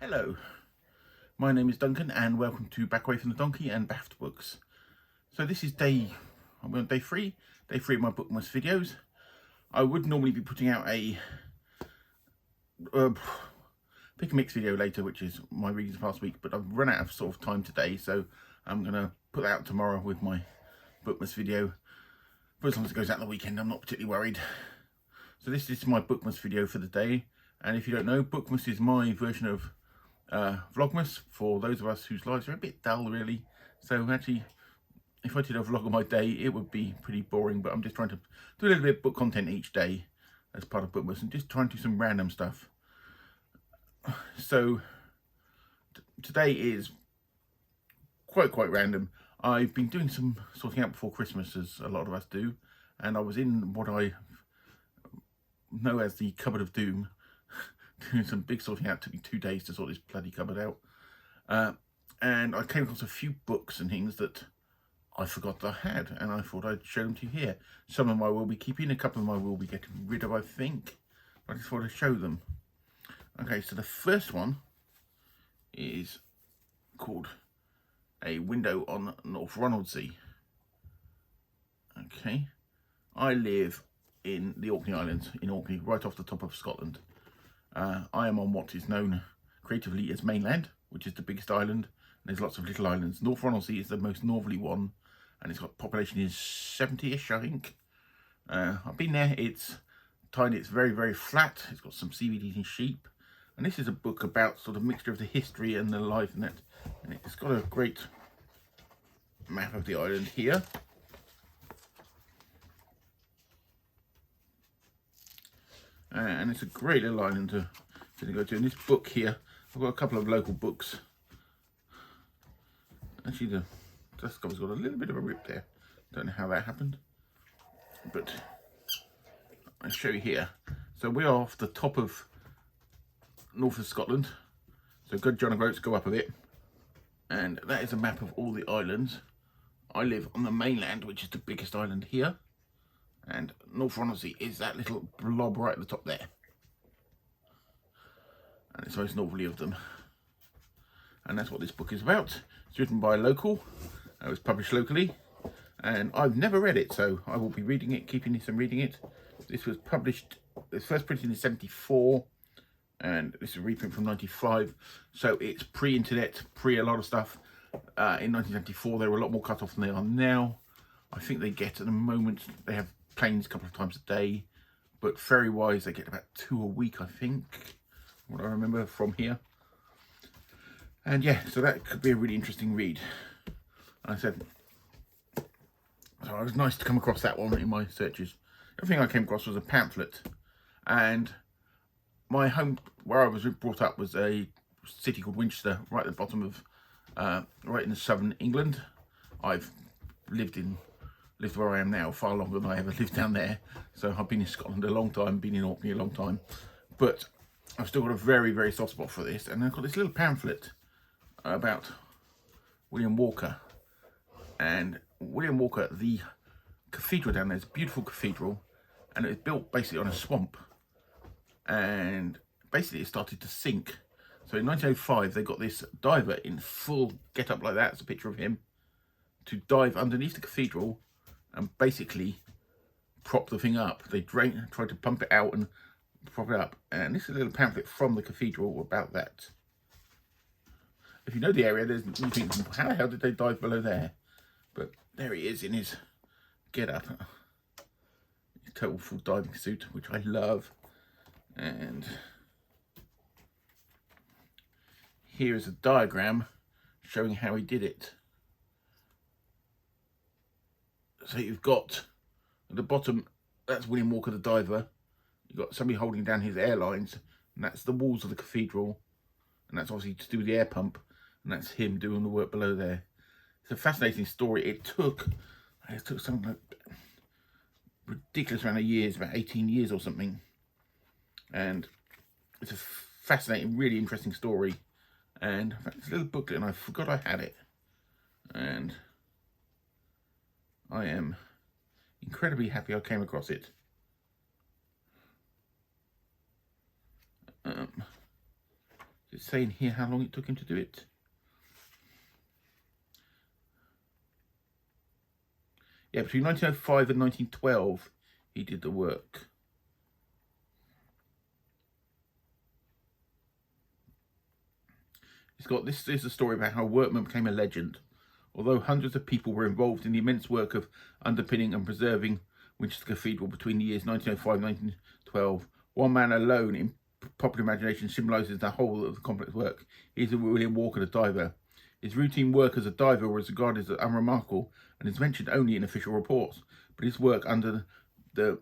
Hello, my name is Duncan and welcome to Back Away from the Donkey and BAFTA Books. So this is I'm on day three of my Bookmas videos. I would normally be putting out a pick a mix video later, which is my readings past week, but I've run out of sort of time today, so I'm going to put that out tomorrow with my Bookmas video. But as long as it goes out on the weekend, I'm not particularly worried. So this is my Bookmas video for the day, and if you don't know, Bookmas is my version of Vlogmas for those of us whose lives are a bit dull, really. So actually, if I did a vlog of my day, it would be pretty boring, but I'm just trying to do a little bit of book content each day as part of Bookmas and just trying to do some random stuff. So today is quite random. I've been doing some sorting out before Christmas, as a lot of us do, and I was in what I know as the cupboard of doom, doing some big sorting out. It took me 2 days to sort this bloody cupboard out. And I came across a few books and things that I forgot that I had, and I thought I'd show them to you here. Some of them I will be keeping, a couple of them I will be getting rid of, I think. But I just thought I'd show them. Okay, so the first one is called A Window on North Ronaldsay. Okay, I live in the Orkney Islands, in Orkney, right off the top of Scotland. I am on what is known creatively as mainland, which is the biggest island. There's lots of little islands. North Ronaldsay is the most northerly one, and it's got population is 70-ish, I think. I've been there. It's tiny. It's very flat. It's got some seaweed eating sheep, and this is a book about sort of mixture of the history and the life in it. And it's got a great map of the island here. And it's a great little island to go to. In this book here, I've got a couple of local books. Actually, the dust cover's got a little bit of a rip there. Don't know how that happened, but I'll show you here. So we're off the top of north of Scotland. So good John and Groats, go up a bit. And that is a map of all the islands. I live on the mainland, which is the biggest island here. And North Ronaldsay is that little blob right at the top there. And it's the most northerly of them. And that's what this book is about. It's written by a local. It was published locally. And I've never read it, so I will be reading it, keeping this and reading it. This was published, it was first printed in 74. And this is a reprint from 95. So it's pre-internet, pre a lot of stuff. In 1974, they were a lot more cut off than they are now. I think they get, at the moment, they have planes a couple of times a day, but ferry wise they get about 2 a week, I think, what I remember from here. And yeah, so that could be a really interesting read. I said, so it was nice to come across that one in my searches. Everything I came across was a pamphlet, and my home where I was brought up was a city called Winchester, right at the bottom of right in southern England. I've lived where I am now far longer than I ever lived down there. So I've been in Scotland a long time, been in Orkney a long time, but I've still got a very soft spot for this. And I've got this little pamphlet about William Walker. And William Walker, the cathedral down there is a beautiful cathedral, and it was built basically on a swamp. And basically it started to sink. So in 1905, they got this diver in full get up like that, it's a picture of him, to dive underneath the cathedral and basically prop the thing up. They tried to pump it out and prop it up. And this is a little pamphlet from the cathedral about that. If you know the area, you think, how the hell did they dive below there? But there he is in his get-up. His total full diving suit, which I love. And here is a diagram showing how he did it. So you've got at the bottom, that's William Walker the diver. You've got somebody holding down his airlines, and that's the walls of the cathedral, and that's obviously to do with the air pump, and that's him doing the work below there. It's a fascinating story. It took something like ridiculous amount of years, about 18 years or something, and it's a fascinating, really interesting story. And in fact, it's a little booklet, and I forgot I had it, and I am incredibly happy I came across it. it's saying here how long it took him to do it. Yeah, between 1905 and 1912, he did the work. It's got, this is a story about how a workman became a legend. Although hundreds of people were involved in the immense work of underpinning and preserving Winchester Cathedral between the years 1905 and 1912, one man alone in popular imagination symbolises the whole of the complex work. He is William Walker, the diver. His routine work as a diver was regarded as unremarkable and is mentioned only in official reports, but his work under the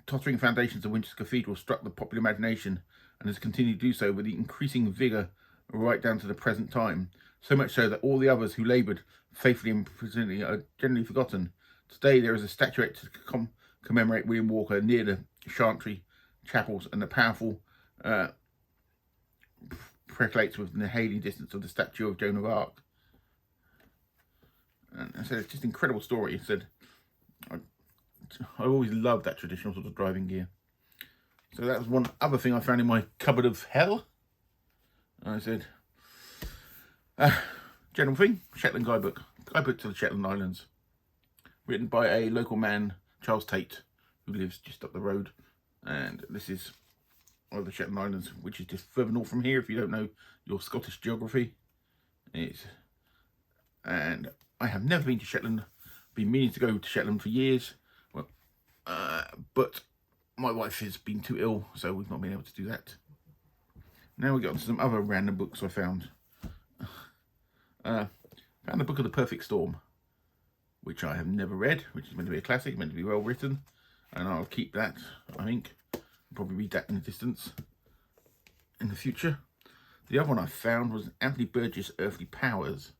tottering foundations of Winchester Cathedral struck the popular imagination and has continued to do so with increasing vigour right down to the present time, so much so that all the others who laboured faithfully and presently are generally forgotten. Today there is a statuette to commemorate William Walker near the Chantry chapels, and the powerful percolates within the hailing distance of the statue of Joan of Arc. And I said, it's just an incredible story. He said, I always loved that traditional sort of driving gear. So that was one other thing I found in my cupboard of hell. I said, general thing, Shetland Guidebook to the Shetland Islands, written by a local man, Charles Tate, who lives just up the road. And this is of the Shetland Islands, which is just further north from here if you don't know your Scottish geography. And I have never been to Shetland, been meaning to go to Shetland for years, well, but my wife has been too ill, so we've not been able to do that. Now we got to some other random books I found. Found the Book of the Perfect Storm, which I have never read, which is meant to be a classic, meant to be well written, and I'll keep that, I think. I'll probably read that in the distance in the future. The other one I found was Anthony Burgess' Earthly Powers.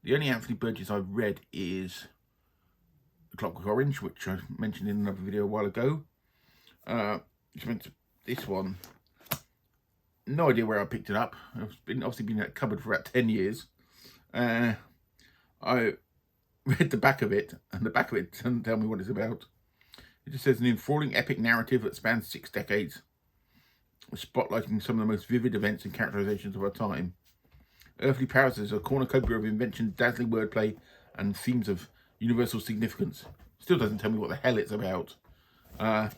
The only Anthony Burgess I've read is The Clockwork Orange, which I mentioned in another video a while ago. This one, no idea where I picked it up. It's obviously been in that cupboard for about 10 years. I read the back of it, and the back of it doesn't tell me what it's about. It just says an enthralling epic narrative that spans 6 decades, spotlighting some of the most vivid events and characterizations of our time. Earthly Powers is a cornucopia of invention, dazzling wordplay, and themes of universal significance. Still doesn't tell me what the hell it's about. Am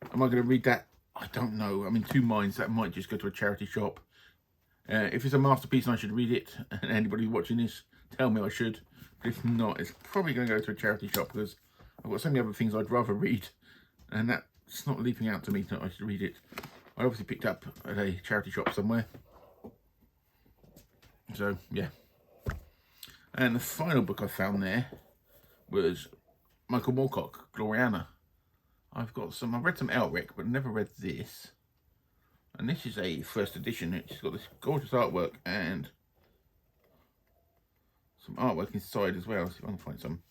I going to read that? I don't know. I'm in two minds. That might just go to a charity shop. If it's a masterpiece and I should read it, and anybody watching this, tell me I should. But if not, it's probably going to go to a charity shop, because I've got so many other things I'd rather read, and that's not leaping out to me that I should read it. I obviously picked up at a charity shop somewhere. So, yeah. And the final book I found there was Michael Moorcock, Gloriana. I've read some Elric, but never read this. And this is a first edition. It's got this gorgeous artwork and some artwork inside as well. Let's see if I can find some.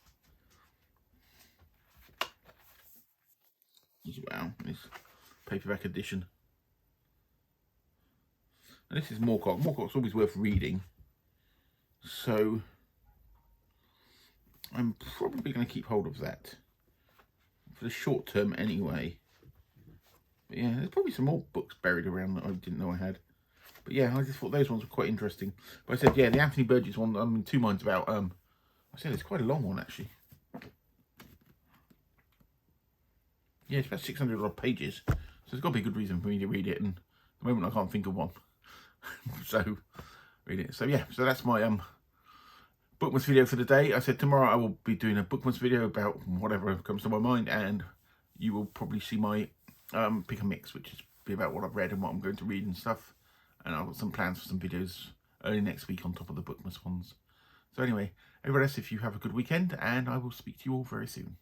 Wow, this paperback edition. And this is Moorcock. Moorcock's always worth reading. So I'm probably going to keep hold of that for the short term anyway. But yeah, there's probably some more books buried around that I didn't know I had. But yeah, I just thought those ones were quite interesting. But I said, yeah, the Anthony Burgess one, I'm in two minds about. I said it's quite a long one, actually. Yeah, it's about 600 odd pages. So there's got to be a good reason for me to read it. And at the moment, I can't think of one. So, read it. So yeah, so that's my Bookmas video for the day. I said tomorrow I will be doing a Bookmas video about whatever comes to my mind. And you will probably see my pick a mix, which is be about what I've read and what I'm going to read and stuff. And I've got some plans for some videos early next week on top of the Bookmas ones. So anyway, everybody else, if you have a good weekend, and I will speak to you all very soon.